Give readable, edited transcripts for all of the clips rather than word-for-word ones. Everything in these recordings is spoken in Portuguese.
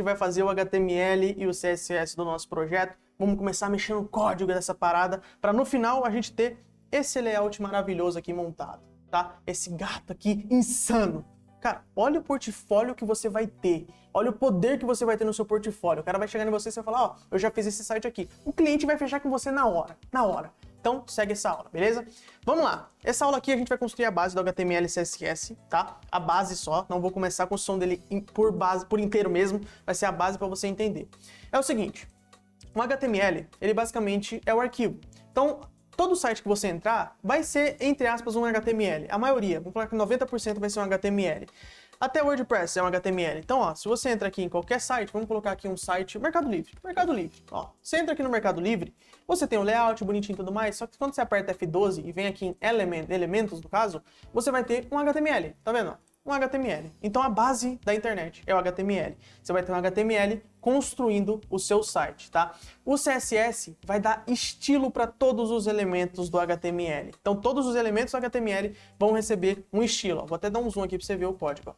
vai fazer o HTML e o CSS do nosso projeto. Vamos começar a mexer no código dessa parada, para no final a gente ter esse layout maravilhoso aqui montado, tá? Esse gato aqui insano. Cara, olha o portfólio que você vai ter. Olha o poder que você vai ter no seu portfólio. O cara vai chegar em você e você vai falar, ó, eu já fiz esse site aqui. O cliente vai fechar com você na hora, na hora. Então, segue essa aula, beleza? Vamos lá. Essa aula aqui a gente vai construir a base do HTML e CSS, tá? A base só, não vou começar a construção dele por inteiro mesmo, vai ser a base para você entender. É o seguinte, o HTML, ele basicamente é o arquivo. Então, todo site que você entrar vai ser, entre aspas, um HTML. A maioria, vamos falar que 90% vai ser um HTML. Até o WordPress é um HTML. Então, ó, se você entra aqui em qualquer site, vamos colocar aqui um site, Mercado Livre. Mercado Livre, ó. Você entra aqui no Mercado Livre, você tem um layout bonitinho e tudo mais, só que quando você aperta F12 e vem aqui em elementos, no caso, você vai ter um HTML, tá vendo? Um HTML. Então, a base da internet é o HTML. Você vai ter um HTML construindo o seu site, tá? O CSS vai dar estilo para todos os elementos do HTML. Então, todos os elementos do HTML vão receber um estilo. Ó. Vou até dar um zoom aqui para você ver o código. Ó.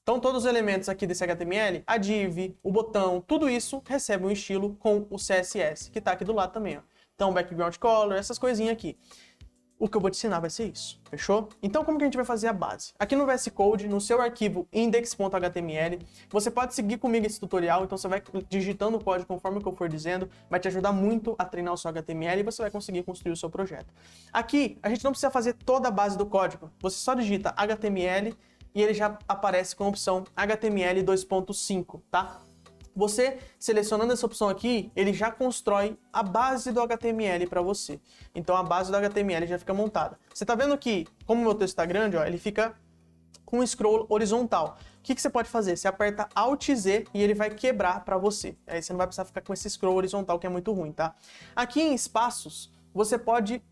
Então, todos os elementos aqui desse HTML, a div, o botão, tudo isso recebe um estilo com o CSS, que está aqui do lado também. Ó. Então, background color, essas coisinhas aqui. O que eu vou te ensinar vai ser isso, fechou? Então, como que a gente vai fazer a base? Aqui no VS Code, no seu arquivo index.html, você pode seguir comigo esse tutorial, então você vai digitando o código conforme o que eu for dizendo, vai te ajudar muito a treinar o seu HTML e você vai conseguir construir o seu projeto. Aqui, a gente não precisa fazer toda a base do código, você só digita HTML e ele já aparece com a opção HTML 2.5, tá? Você, selecionando essa opção aqui, ele já constrói a base do HTML para você. Então, a base do HTML já fica montada. Você tá vendo que, como o meu texto está grande, ó, ele fica com um scroll horizontal. O que você pode fazer? Você aperta Alt Z e ele vai quebrar para você. Aí você não vai precisar ficar com esse scroll horizontal, que é muito ruim, tá? Aqui em espaços, você pode,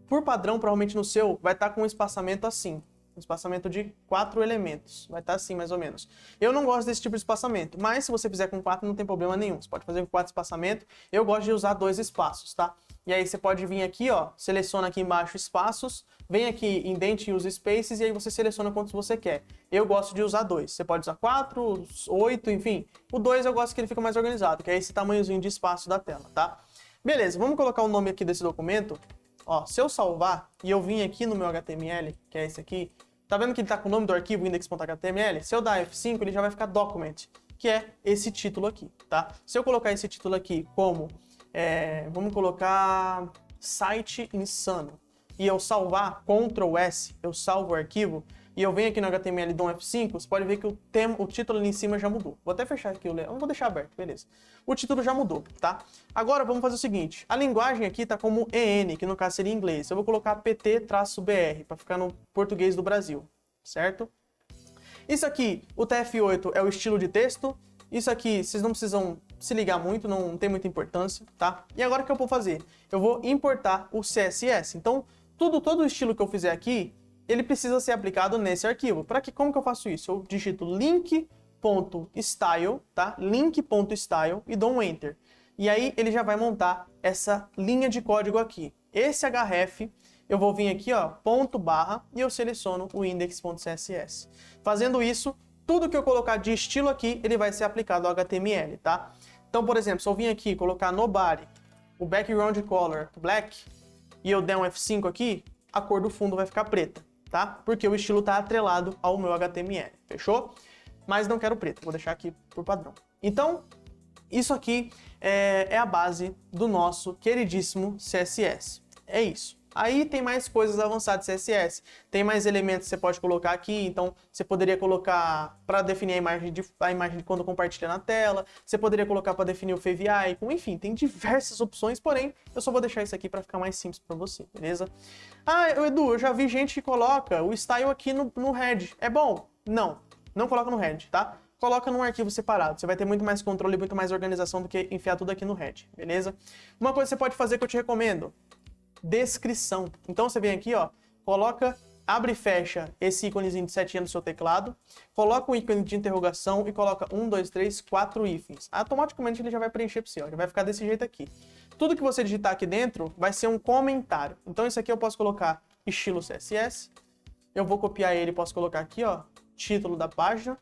por padrão, provavelmente no seu, vai estar com um espaçamento assim. Um espaçamento de 4 elementos. Vai estar assim, mais ou menos. Eu não gosto desse tipo de espaçamento, mas se você fizer com 4, não tem problema nenhum. Você pode fazer com 4 espaçamentos. Eu gosto de usar 2 espaços, tá? E aí você pode vir aqui, ó, seleciona aqui embaixo espaços, vem aqui indent e use spaces, e aí você seleciona quantos você quer. Eu gosto de usar 2. Você pode usar 4, 8, enfim. O 2 eu gosto que ele fica mais organizado, que é esse tamanhozinho de espaço da tela, tá? Beleza, vamos colocar o nome aqui desse documento. Ó, se eu salvar e eu vim aqui no meu HTML, que é esse aqui, tá vendo que ele tá com o nome do arquivo index.html? Se eu dar F5, ele já vai ficar document, que é esse título aqui, tá? Se eu colocar esse título aqui como, vamos colocar site insano, e eu salvar, Ctrl S, eu salvo o arquivo, e eu venho aqui no HTML e dou um F5, você pode ver que o título ali em cima já mudou. Vou até fechar aqui o layout, não vou deixar aberto, beleza. O título já mudou, tá? Agora vamos fazer o seguinte, a linguagem aqui tá como EN, que no caso seria em inglês. Eu vou colocar PT-BR, para ficar no português do Brasil, certo? Isso aqui, o TF8 é o estilo de texto. Isso aqui, vocês não precisam se ligar muito, não tem muita importância, tá? E agora o que eu vou fazer? Eu vou importar o CSS. Então, todo o estilo que eu fizer aqui, ele precisa ser aplicado nesse arquivo. Como que eu faço isso? Eu digito link.style, tá? Link.style e dou um enter. E aí ele já vai montar essa linha de código aqui. Esse href, eu vou vir aqui, ó, ponto barra, e eu seleciono o index.css. Fazendo isso, tudo que eu colocar de estilo aqui, ele vai ser aplicado ao HTML, tá? Então, por exemplo, se eu vim aqui colocar no body, o background color black, e eu der um F5 aqui, a cor do fundo vai ficar preta, tá? Porque o estilo está atrelado ao meu HTML, fechou? Mas não quero preto, vou deixar aqui por padrão. Então, isso aqui é a base do nosso queridíssimo CSS. É isso. Aí tem mais coisas avançadas de CSS, tem mais elementos que você pode colocar aqui, então você poderia colocar para definir a imagem de quando compartilha na tela, você poderia colocar para definir o Favicon, enfim, tem diversas opções, porém eu só vou deixar isso aqui para ficar mais simples para você, beleza? Ah, Edu, eu já vi gente que coloca o style aqui no head, é bom? Não coloca no head, tá? Coloca num arquivo separado, você vai ter muito mais controle, muito mais organização do que enfiar tudo aqui no head, beleza? Uma coisa que você pode fazer que eu te recomendo, descrição. Então você vem aqui, ó, coloca, abre e fecha esse íconezinho de setinha no seu teclado, coloca um ícone de interrogação e coloca 1, 2, 3, 4 hífens. Automaticamente ele já vai preencher para você, ó, já vai ficar desse jeito aqui. Tudo que você digitar aqui dentro vai ser um comentário. Então isso aqui eu posso colocar estilo CSS, eu vou copiar ele, posso colocar aqui, ó, título da página,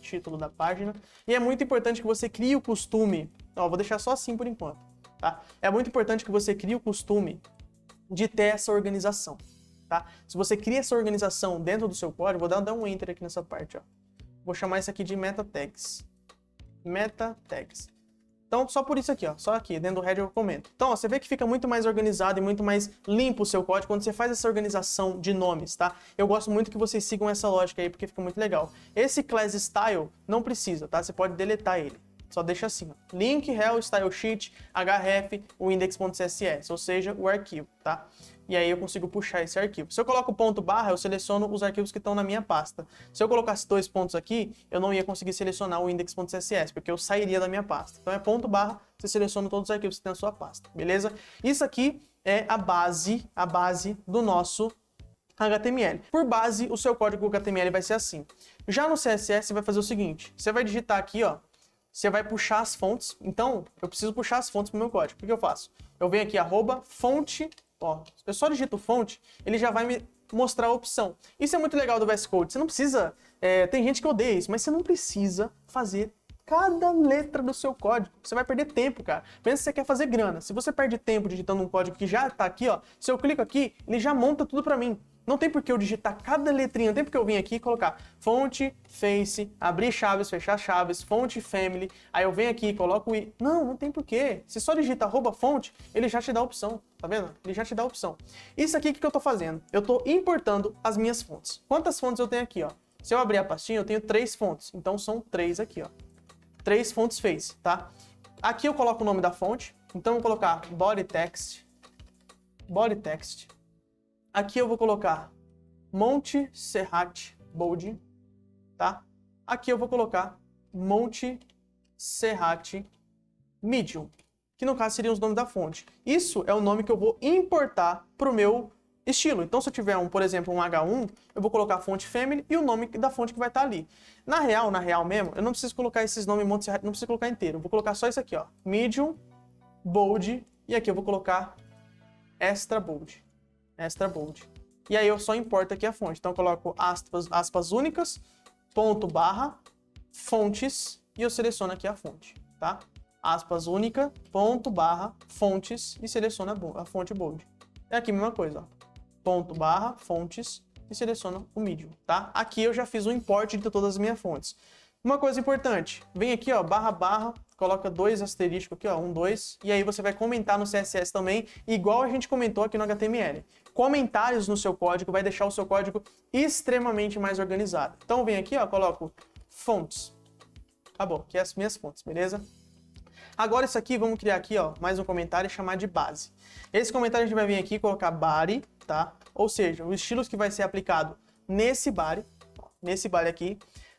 título da página. E é muito importante que você crie o costume, ó, vou deixar só assim por enquanto, tá? É muito importante que você crie o costume de ter essa organização, tá? Se você cria essa organização dentro do seu código, vou dar um enter aqui nessa parte, ó. Vou chamar isso aqui de meta tags. Meta tags. Então, só por isso aqui, ó, só aqui, dentro do header eu comento. Então, ó, você vê que fica muito mais organizado e muito mais limpo o seu código quando você faz essa organização de nomes, tá? Eu gosto muito que vocês sigam essa lógica aí, porque fica muito legal. Esse class style não precisa, tá? Você pode deletar ele. Só deixa assim, ó. Link, rel, style sheet, href, o index.css, ou seja, o arquivo, tá? E aí eu consigo puxar esse arquivo. Se eu coloco ponto barra, eu seleciono os arquivos que estão na minha pasta. Se eu colocasse 2 pontos aqui, eu não ia conseguir selecionar o index.css, porque eu sairia da minha pasta. Então é ponto barra, você seleciona todos os arquivos que tem na sua pasta, beleza? Isso aqui é a base do nosso HTML. Por base, o seu código HTML vai ser assim. Já no CSS, você vai fazer o seguinte, você vai digitar aqui, ó, você vai puxar as fontes. Então, eu preciso puxar as fontes pro meu código. O que eu faço? Eu venho aqui, @fonte, ó, eu só digito fonte, ele já vai me mostrar a opção. Isso é muito legal do VS Code. Você não precisa, tem gente que odeia isso, mas você não precisa fazer cada letra do seu código. Você vai perder tempo, cara. Pensa que você quer fazer grana. Se você perde tempo digitando um código que já tá aqui, ó, se eu clico aqui, ele já monta tudo pra mim. Não tem por que eu digitar cada letrinha, não tem por que eu vir aqui e colocar fonte, face, abrir chaves, fechar chaves, fonte, family, aí eu venho aqui e coloco o i. Não tem por quê. Se só digita @fonte, ele já te dá a opção, tá vendo? Ele já te dá a opção. Isso aqui, o que eu tô fazendo? Eu tô importando as minhas fontes. Quantas fontes eu tenho aqui, ó? Se eu abrir a pastinha, eu tenho 3 fontes, então são 3 aqui, ó. 3 fontes face, tá? Aqui eu coloco o nome da fonte, então eu vou colocar body text. Aqui eu vou colocar Montserrat Bold, tá? Aqui eu vou colocar Montserrat Medium, que no caso seriam os nomes da fonte. Isso é o nome que eu vou importar para o meu estilo. Então, se eu tiver, por exemplo, um H1, eu vou colocar a fonte family e o nome da fonte que vai estar ali. Na real mesmo, eu não preciso colocar esses nomes Montserrat, não preciso colocar inteiro. Eu vou colocar só isso aqui, ó. Medium, Bold, e aqui eu vou colocar Extra Bold. E aí eu só importo aqui a fonte. Então eu coloco aspas únicas, ponto barra, fontes, e eu seleciono aqui a fonte, tá? Aspas única, ponto barra, fontes, e seleciono a fonte bold. É aqui a mesma coisa, ó. Ponto barra, fontes, e seleciono o medium, tá? Aqui eu já fiz o import de todas as minhas fontes. Uma coisa importante, vem aqui, ó, barra, coloca 2 asteriscos aqui, ó, 1, 2, e aí você vai comentar no CSS também, igual a gente comentou aqui no HTML. Comentários no seu código vai deixar o seu código extremamente mais organizado. Então vem aqui, ó, coloco fontes. Acabou, aqui é as minhas fontes, beleza? Agora isso aqui, vamos criar aqui, ó, mais um comentário e chamar de base. Esse comentário a gente vai vir aqui e colocar body, tá? Ou seja, os estilos que vai ser aplicado nesse body aqui.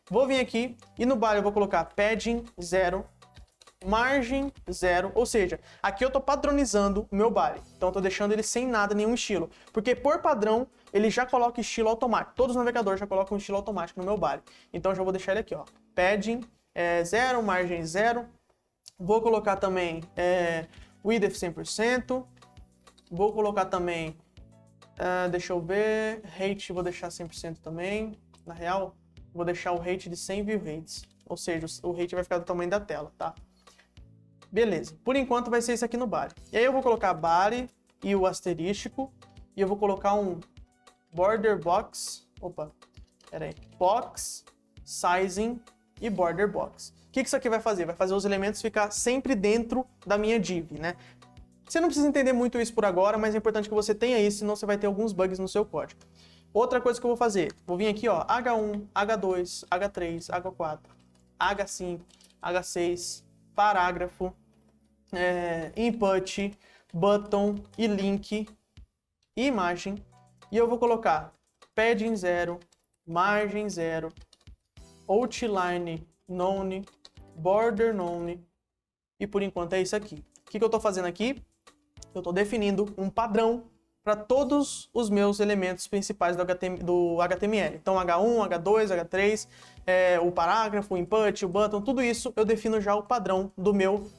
Vou vir aqui e no body eu vou colocar padding 0, margem 0, ou seja, aqui eu estou padronizando o meu body. Então eu estou deixando ele sem nada, nenhum estilo. Porque por padrão, ele já coloca estilo automático. Todos os navegadores já colocam um estilo automático no meu body. Então eu já vou deixar ele aqui, ó. Padding 0, margem 0. Vou colocar também width 100%. Vou colocar também, deixa eu ver, height vou deixar 100% também. Na real, vou deixar o height de 100 view rates. Ou seja, o height vai ficar do tamanho da tela, tá? Beleza. Por enquanto vai ser isso aqui no body. E aí eu vou colocar body e o asterístico. E eu vou colocar um border box. Box, sizing e border box. O que isso aqui vai fazer? Vai fazer os elementos ficar sempre dentro da minha div, né? Você não precisa entender muito isso por agora, mas é importante que você tenha isso, senão você vai ter alguns bugs no seu código. Outra coisa que eu vou fazer, vou vir aqui, ó, H1, H2, H3, H4, H5, H6, parágrafo, input, button e link e imagem. E eu vou colocar padding 0, margem 0, outline none, border none e por enquanto é isso aqui. O que eu estou fazendo aqui? Eu estou definindo um padrão para todos os meus elementos principais do HTML. Então H1, H2, H3, o parágrafo, o input, o button, tudo isso eu defino já o padrão do meu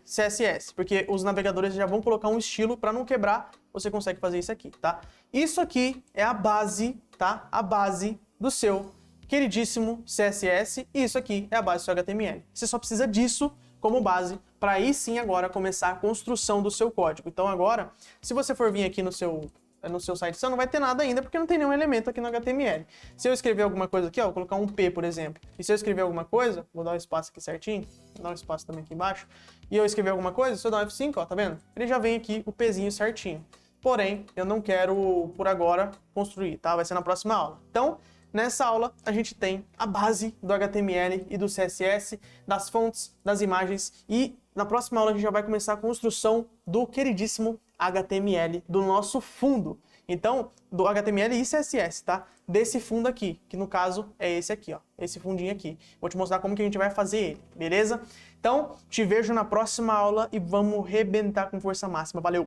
CSS, porque os navegadores já vão colocar um estilo para não quebrar, você consegue fazer isso aqui, tá? Isso aqui é a base, tá? A base do seu queridíssimo CSS, e isso aqui é a base do seu HTML. Você só precisa disso como base para aí sim agora começar a construção do seu código. Então agora, se você for vir aqui no seu site, você não vai ter nada ainda, porque não tem nenhum elemento aqui no HTML. Se eu escrever alguma coisa aqui, ó, vou colocar um P, por exemplo, e se eu escrever alguma coisa, vou dar um espaço aqui certinho, vou dar um espaço também aqui embaixo, e eu escrever alguma coisa, se eu dar um F5, ó, tá vendo? Ele já vem aqui o Pzinho certinho. Porém, eu não quero, por agora, construir, tá? Vai ser na próxima aula. Então, nessa aula, a gente tem a base do HTML e do CSS, das fontes, das imagens, e na próxima aula a gente já vai começar a construção do queridíssimo HTML, do nosso fundo. Então, do HTML e CSS, tá? Desse fundo aqui, que no caso é esse aqui, ó. Esse fundinho aqui. Vou te mostrar como que a gente vai fazer ele, beleza? Então, te vejo na próxima aula e vamos rebentar com força máxima. Valeu!